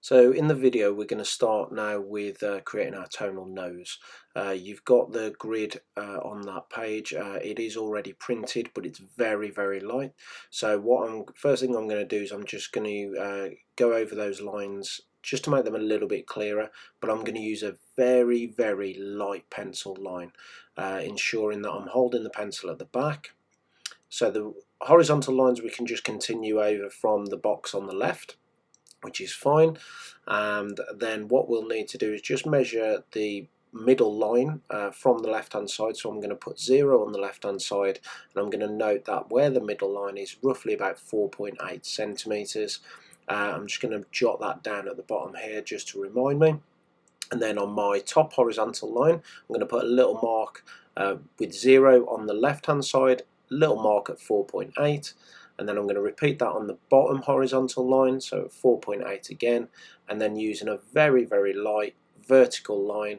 So in the video we're going to start now with creating our tonal nose. You've got the grid on that page. It is already printed, but it's very light. So first thing I'm going to do is I'm just going to go over those lines just to make them a little bit clearer, but I'm going to use a very light pencil line, ensuring that I'm holding the pencil at the back. So the horizontal lines we can just continue over from the box on the left, which is fine. And then what we'll need to do is just measure the middle line from the left hand side. So I'm going to put 0 on the left hand side, and I'm going to note that where the middle line is roughly about 4.8 centimeters. I'm just going to jot that down at the bottom here just to remind me. And then on my top horizontal line I'm going to put a little mark with 0 on the left hand side, little mark at 4.8, and then I'm going to repeat that on the bottom horizontal line, so at 4.8 again, and then using a very light vertical line,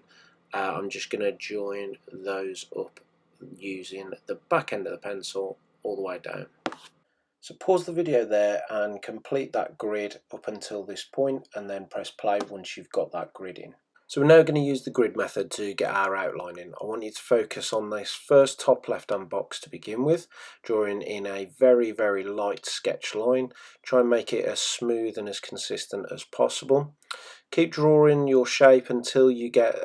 I'm just going to join those up using the back end of the pencil all the way down. So pause the video there and complete that grid up until this point, and then press play once you've got that grid in. So we're now going to use the grid method to get our outline in. I want you to focus on this first top left hand box to begin with, drawing in a very light sketch line. Try and make it as smooth and as consistent as possible. Keep drawing your shape until you get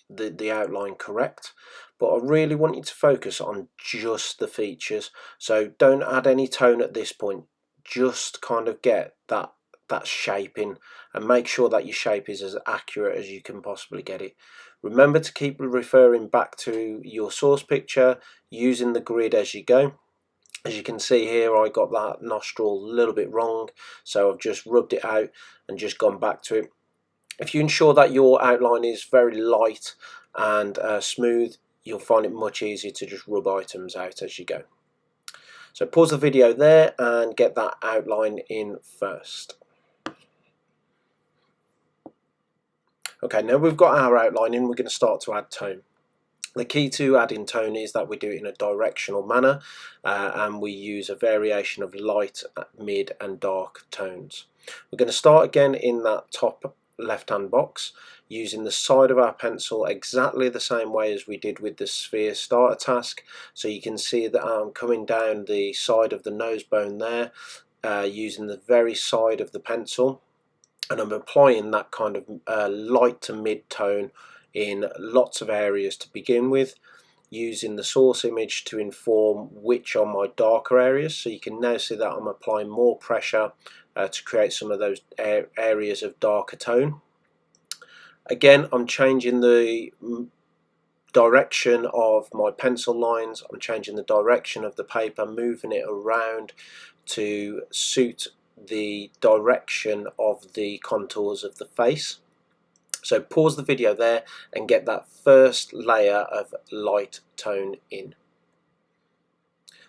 the outline correct, but I really want you to focus on just the features. So don't add any tone at this point, just kind of get that shaping, and make sure that your shape is as accurate as you can possibly get it. Remember to keep referring back to your source picture, using the grid as you go. As you can see here, I got that nostril a little bit wrong, so I've just rubbed it out and just gone back to it. If you ensure that your outline is very light and smooth, you'll find it much easier to just rub items out as you go. So pause the video there and get that outline in first. Okay, now we've got our outline in, we're going to start to add tone. The key to adding tone is that we do it in a directional manner, and we use a variation of light, mid and dark tones. We're going to start again in that top left hand box, using the side of our pencil exactly the same way as we did with the sphere starter task. So you can see that I'm coming down the side of the nose bone there, using the very side of the pencil, and I'm applying that kind of light to mid tone in lots of areas to begin with, using the source image to inform which are my darker areas. So you can now see that I'm applying more pressure to create some of those areas of darker tone. Again, I'm changing the direction of my pencil lines, I'm changing the direction of the paper, moving it around to suit the direction of the contours of the face. So pause the video there and get that first layer of light tone in.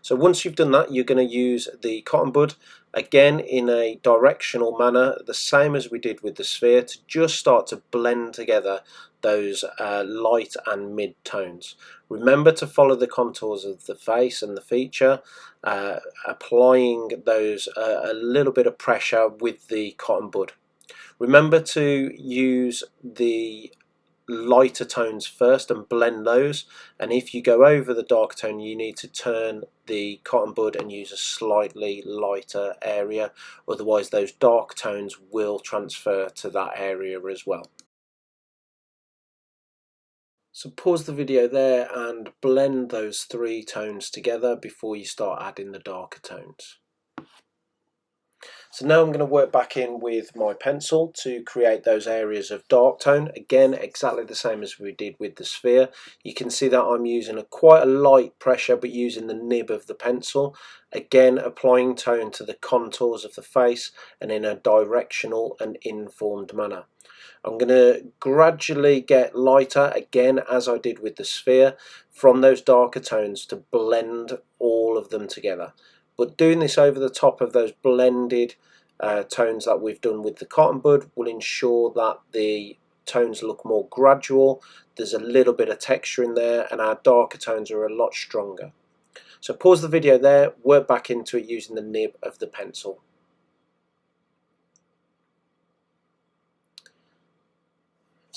So once you've done that, you're going to use the cotton bud again in a directional manner, the same as we did with the sphere, to just start to blend together those light and mid tones. Remember to follow the contours of the face and the feature, applying those a little bit of pressure with the cotton bud. Remember to use the lighter tones first and blend those, and if you go over the dark tone you need to turn the cotton bud and use a slightly lighter area, otherwise those dark tones will transfer to that area as well. So pause the video there and blend those three tones together before you start adding the darker tones. So now I'm going to work back in with my pencil to create those areas of dark tone. Again, exactly the same as we did with the sphere. You can see that I'm using quite a light pressure, but using the nib of the pencil. Again, applying tone to the contours of the face and in a directional and informed manner. I'm going to gradually get lighter, again as I did with the sphere, from those darker tones to blend all of them together. But doing this over the top of those blended tones that we've done with the cotton bud will ensure that the tones look more gradual, there's a little bit of texture in there, and our darker tones are a lot stronger. So pause the video there, work back into it using the nib of the pencil.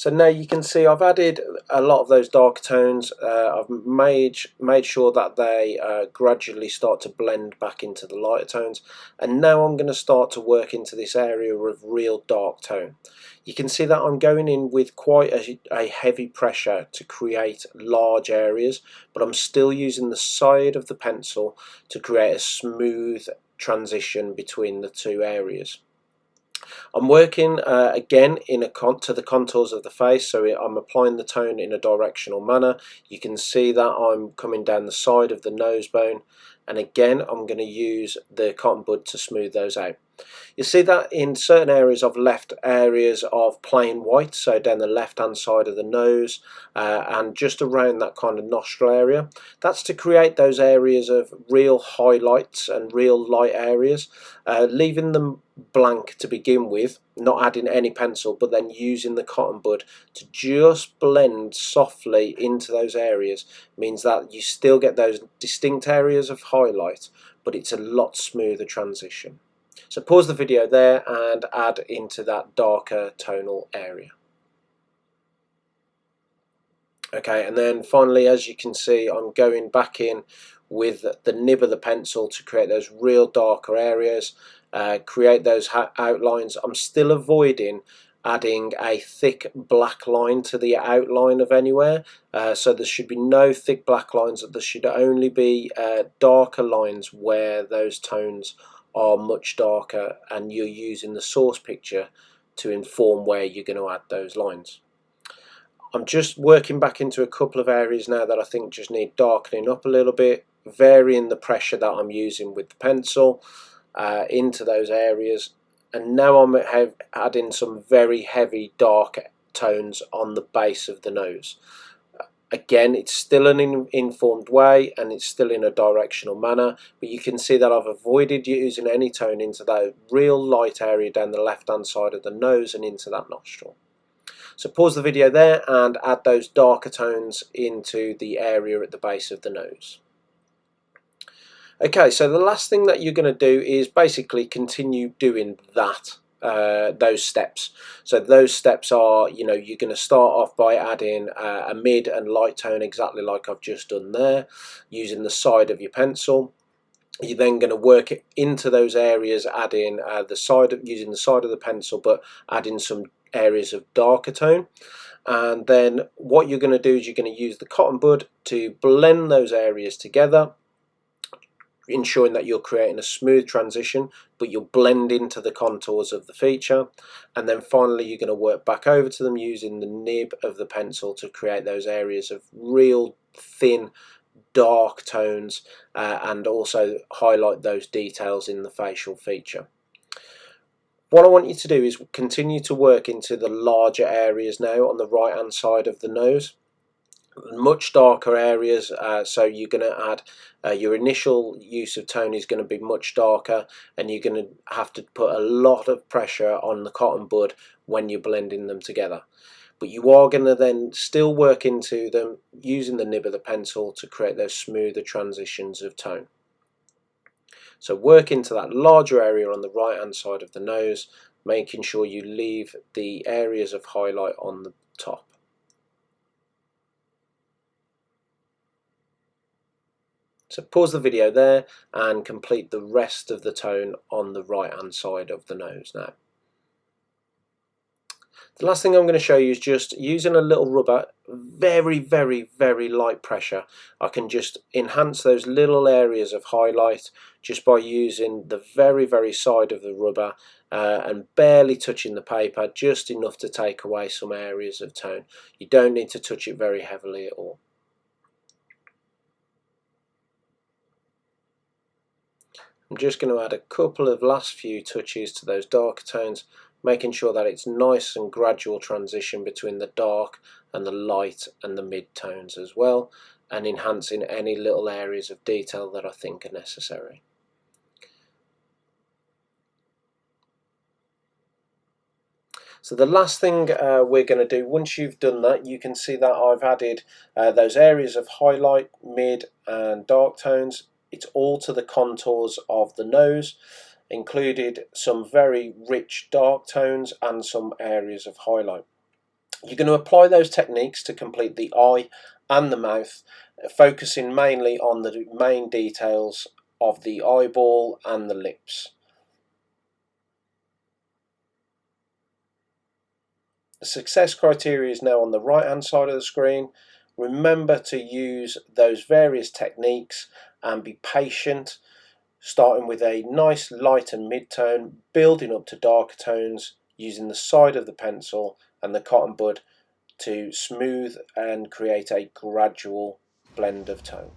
So now you can see I've added a lot of those dark tones. I've made sure that they gradually start to blend back into the lighter tones, and now I'm going to start to work into this area of real dark tone. You can see that I'm going in with quite a heavy pressure to create large areas, but I'm still using the side of the pencil to create a smooth transition between the two areas. I'm working again to the contours of the face, so I'm applying the tone in a directional manner. You can see that I'm coming down the side of the nose bone, and again I'm going to use the cotton bud to smooth those out. You see that in certain areas I've left areas of plain white, so down the left hand side of the nose and just around that kind of nostril area. That's to create those areas of real highlights and real light areas, leaving them blank to begin with, not adding any pencil, but then using the cotton bud to just blend softly into those areas means that you still get those distinct areas of highlight, but it's a lot smoother transition. So pause the video there and add into that darker tonal area. Okay, and then finally, as you can see, I'm going back in with the nib of the pencil to create those real darker areas, create those outlines. I'm still avoiding adding a thick black line to the outline of anywhere, so there should be no thick black lines. There should only be darker lines where those tones are much darker and you're using the source picture to inform where you're going to add those lines. I'm just working back into a couple of areas now that I think just need darkening up a little bit, varying the pressure that I'm using with the pencil into those areas, and now I'm adding some very heavy dark tones on the base of the nose. Again, it's still an informed way and it's still in a directional manner, but you can see that I've avoided using any tone into that real light area down the left hand side of the nose and into that nostril. So pause the video there and add those darker tones into the area at the base of the nose. Okay, so the last thing that you're going to do is basically continue doing that. Those steps. So those steps are, you're going to start off by adding a mid and light tone exactly like I've just done there, using the side of your pencil. You're then going to work it into those areas, adding using the side of the pencil, but adding some areas of darker tone. And then what you're going to do is you're going to use the cotton bud to blend those areas together, ensuring that you're creating a smooth transition, but you'll blend into the contours of the feature. And then finally you're going to work back over to them using the nib of the pencil to create those areas of real thin dark tones and also highlight those details in the facial feature. What I want you to do is continue to work into the larger areas now on the right hand side of the nose, much darker areas, so you're going to add your initial use of tone is going to be much darker, and you're going to have to put a lot of pressure on the cotton bud when you're blending them together. But you are going to then still work into them using the nib of the pencil to create those smoother transitions of tone. So work into that larger area on the right hand side of the nose, making sure you leave the areas of highlight on the top. So pause the video there and complete the rest of the tone on the right hand side of the nose now. The last thing I'm going to show you is just using a little rubber, very, very, very light pressure. I can just enhance those little areas of highlight just by using the very, very side of the rubber and barely touching the paper, just enough to take away some areas of tone. You don't need to touch it very heavily at all. I'm just going to add a couple of last few touches to those darker tones, making sure that it's nice and gradual transition between the dark and the light and the mid tones as well, and enhancing any little areas of detail that I think are necessary. So the last thing we're going to do, once you've done that, you can see that I've added those areas of highlight, mid and dark tones. It's all to the contours of the nose, included some very rich dark tones and some areas of highlight. You're going to apply those techniques to complete the eye and the mouth, focusing mainly on the main details of the eyeball and the lips. The success criteria is now on the right hand side of the screen. Remember to use those various techniques and be patient, starting with a nice light and mid-tone, building up to darker tones, using the side of the pencil and the cotton bud to smooth and create a gradual blend of tone.